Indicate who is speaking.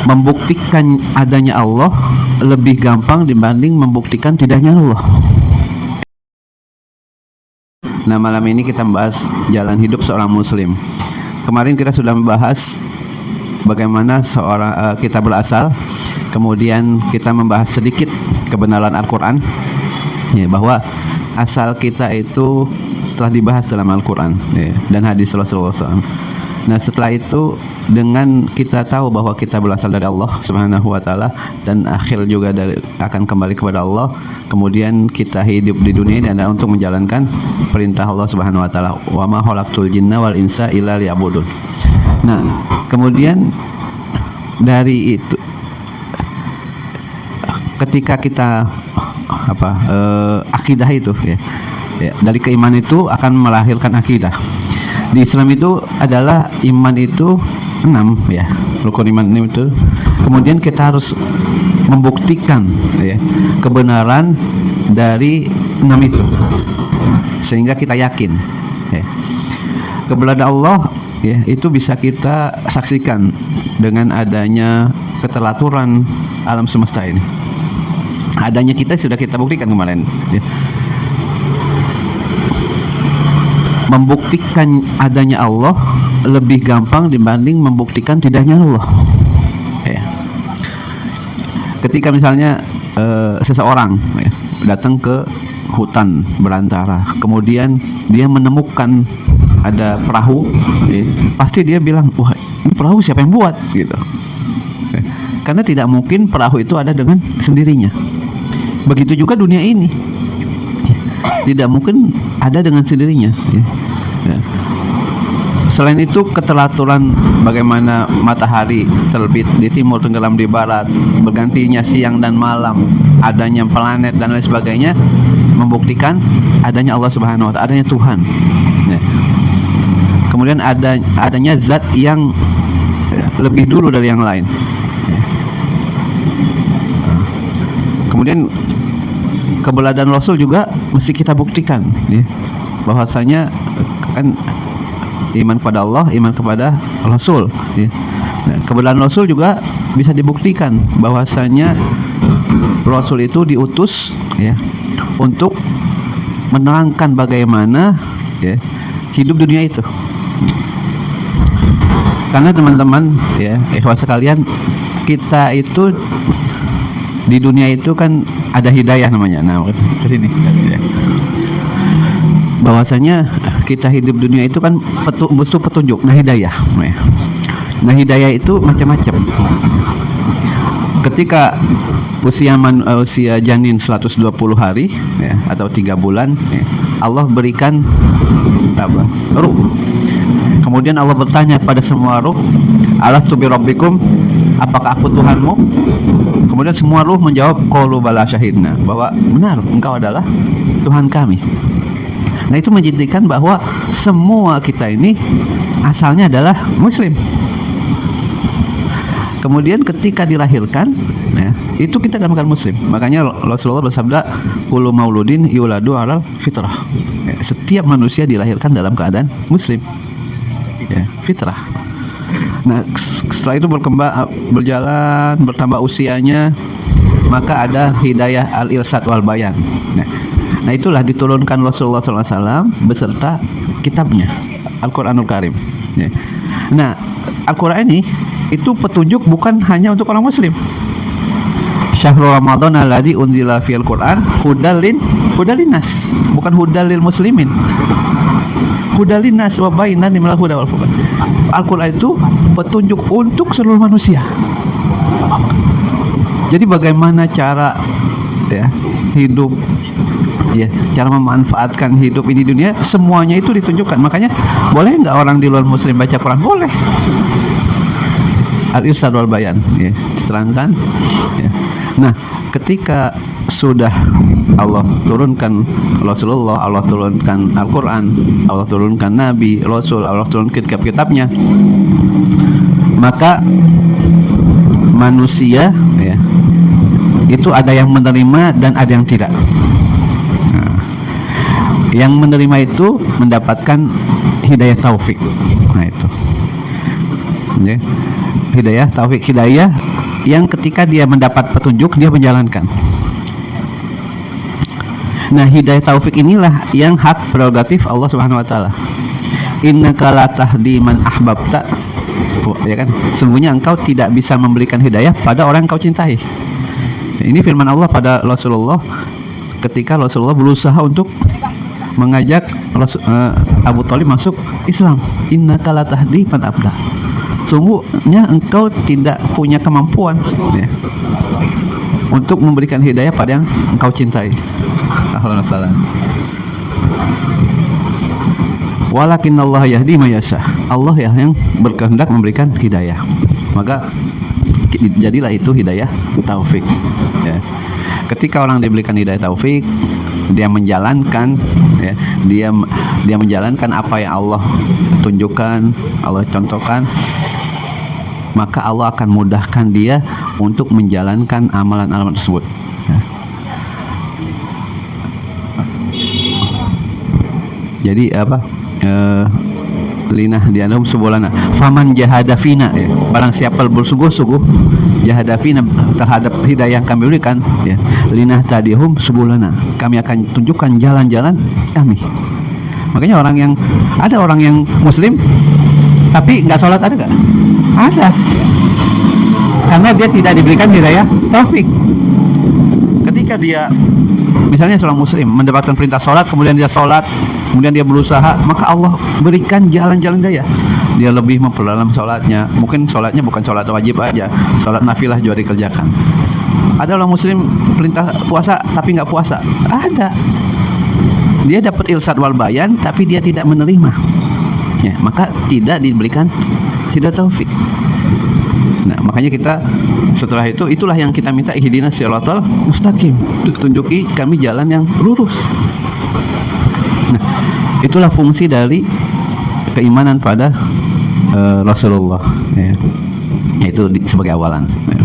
Speaker 1: membuktikan adanya Allah lebih gampang dibanding membuktikan tidaknya Allah. Nah, malam ini kita membahas jalan hidup seorang muslim. Kemarin kita sudah membahas bagaimana kita berasal, kemudian kita membahas sedikit kebenaran Al-Quran, ya, bahwa asal kita itu telah dibahas dalam Al-Quran, ya, dan hadis Rasulullah SAW. Nah, setelah itu dengan kita tahu bahwa kita berasal dari Allah Subhanahu wa taala dan akhir juga akan kembali kepada Allah, kemudian kita hidup di dunia ini adalah untuk menjalankan perintah Allah Subhanahu wa taala, wa ma khalaqtul jinna wal insa illa liya'budun. Nah, kemudian dari itu ketika kita akidah itu, ya, dari keimanan itu akan melahirkan akidah. Di Islam itu adalah iman itu 6, ya, rukun iman itu. Kemudian kita harus membuktikan, ya, kebenaran dari 6 itu sehingga kita yakin, ya. Keberadaan Allah, ya, itu bisa kita saksikan dengan adanya keteraturan alam semesta ini. Adanya kita sudah kita buktikan kemarin, ya. Membuktikan adanya Allah lebih gampang dibanding membuktikan tidaknya Allah, ya. Ketika misalnya seseorang, ya, datang ke hutan belantara, kemudian dia menemukan ada perahu, ya, pasti dia bilang, wah, ini perahu siapa yang buat, gitu, ya. Karena tidak mungkin perahu itu ada dengan sendirinya. Begitu juga dunia ini, tidak mungkin ada dengan sendirinya, ya. Ya. Selain itu keteraturan bagaimana matahari terbit di timur, tenggelam di barat, bergantinya siang dan malam, adanya planet dan lain sebagainya, membuktikan adanya Allah Subhanahu wa taala, adanya Tuhan, ya. Kemudian adanya zat yang lebih dulu dari yang lain, ya. Kemudian keberadaan Rasul juga mesti kita buktikan, ya, bahwasanya kan iman kepada Allah, iman kepada Rasul, ya. Nah, keberadaan Rasul juga bisa dibuktikan bahwasanya Rasul itu diutus, ya, untuk menerangkan bagaimana, ya, hidup dunia itu. Karena teman-teman, ya, ikhwah sekalian, kita itu di dunia itu kan ada hidayah namanya. Nah, ke sini, ya. Bahwasanya kita hidup dunia itu kan butuh petunjuk, nah hidayah. Nah, hidayah itu macam-macam. Ketika usia janin 120 hari, ya, atau 3 bulan, ya, Allah berikan ruh. Kemudian Allah bertanya pada semua ruh, alastu bi rabbikum, apakah aku Tuhanmu? Kemudian semua ruh menjawab, qalu bala syahidna, bahwa benar engkau adalah Tuhan kami. Nah, itu menjadikan bahwa semua kita ini asalnya adalah muslim. Kemudian ketika dilahirkan, ya, itu kita akan muslim. Makanya Rasulullah bersabda, kullu mauludin yuladu alal fitrah, ya, setiap manusia dilahirkan dalam keadaan muslim, ya, fitrah. Nah, setelah itu berjalan, bertambah usianya, maka ada hidayah al-irsad wal bayan. Nah, itulah diturunkan Rasulullah SAW beserta kitabnya, Al-Quranul Karim, ya. Nah, Al-Quran ini itu petunjuk bukan hanya untuk orang muslim. Syahrul Ramadan alladzi unzila fil Quran hudalin nas, bukan hudalil muslimin. Hudalin nas wa bainan minal huda wal furqan. Al-Quran itu petunjuk untuk seluruh manusia. Jadi bagaimana cara, ya, hidup, ya, cara memanfaatkan hidup ini dunia, semuanya itu ditunjukkan. Makanya boleh nggak orang di luar muslim baca Quran? Boleh. Al-Irsad wal Bayan, ya, diterangkan, ya. Nah, ketika sudah Allah turunkan Rasulullah, Allah turunkan Al-Quran, Allah turunkan Nabi, Rasul, Allah turunkan kitab-kitabnya, maka manusia, ya, itu ada yang menerima dan ada yang tidak. Yang menerima itu mendapatkan hidayah taufik. Nah, itu, ya. hidayah taufik, hidayah yang ketika dia mendapat petunjuk dia menjalankan. Nah, hidayah taufik inilah yang hak prerogatif Allah Subhanahu wa taala. Innaka la tahdi man ahbabta, ya kan? Sesungguhnya engkau tidak bisa memberikan hidayah pada orang yang kau cintai. Ini firman Allah pada Rasulullah ketika Rasulullah berusaha untuk mengajak Abu Thalib masuk Islam. Innaka la tahdi man ahbabta. Sungguhnya engkau tidak punya kemampuan, ya, untuk memberikan hidayah pada yang engkau cintai. Alhamdulillah. Walakin Allah yahdi may yasha. Allah ya yang berkehendak memberikan hidayah. Maka jadilah itu hidayah taufik. Ya. Ketika orang diberikan hidayah taufik, dia menjalankan, ya, dia menjalankan apa yang Allah tunjukkan, Allah contohkan, maka Allah akan mudahkan dia untuk menjalankan amalan-amalan tersebut. Ya. Jadi apa? Linah dianum subulana. Faman jahada fina, ya. Barang siapa bersungguh-sungguh jahada fina terhadap hidayah yang kami berikan, ya. Linah tadihum subulana. Kami akan tunjukkan jalan-jalan kami. Makanya ada orang yang muslim tapi nggak sholat, ada nggak? Ada. Karena dia tidak diberikan hidayah taufik. Ketika dia misalnya seorang muslim mendapatkan perintah sholat, kemudian dia sholat, kemudian dia berusaha, maka Allah berikan jalan-jalan daya. Dia lebih memperdalam sholatnya. Mungkin sholatnya bukan sholat wajib aja, sholat nafilah juga dikerjakan. Ada orang muslim perintah puasa tapi nggak puasa, ada. Dia dapat ilsad wal bayan tapi dia tidak menerima, ya, maka tidak diberikan hidayah taufik. Nah, makanya kita setelah itu, itulah yang kita minta, ihdinas siratal mustaqim, tunjuki kami jalan yang lurus. Nah, itulah fungsi dari keimanan pada Rasulullah, ya. Itu sebagai awalan, ya.